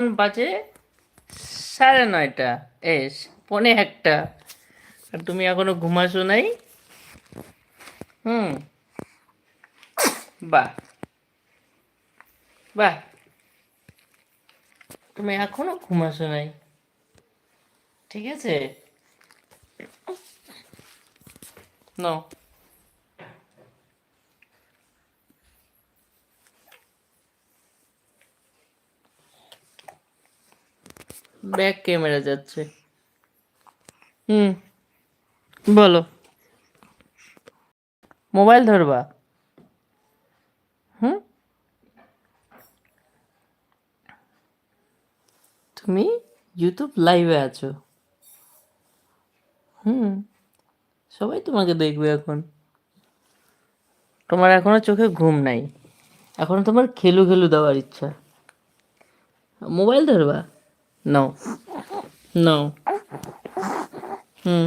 বাজে 9:30, 9:45, আর তুমি এখনো ঘুমাসো নাই? হুম। বাহ, বাহ, তুমি এখনো ঘুমাসো নাই। ঠিক আছে, নাও। ব্যাক ক্যামেরা যাচ্ছে। হুম, বলো। মোবাইল ধরবা? হুম, তুমি ইউটিউব লাইভে আছো। হুম, সবাই তোমাকে দেখবে এখন। তোমার এখনো চোখে ঘুম নাই, এখনো তোমার খেলু খেলু দেওয়ার ইচ্ছা। মোবাইল ধরবা? নাও, নাও। হুম।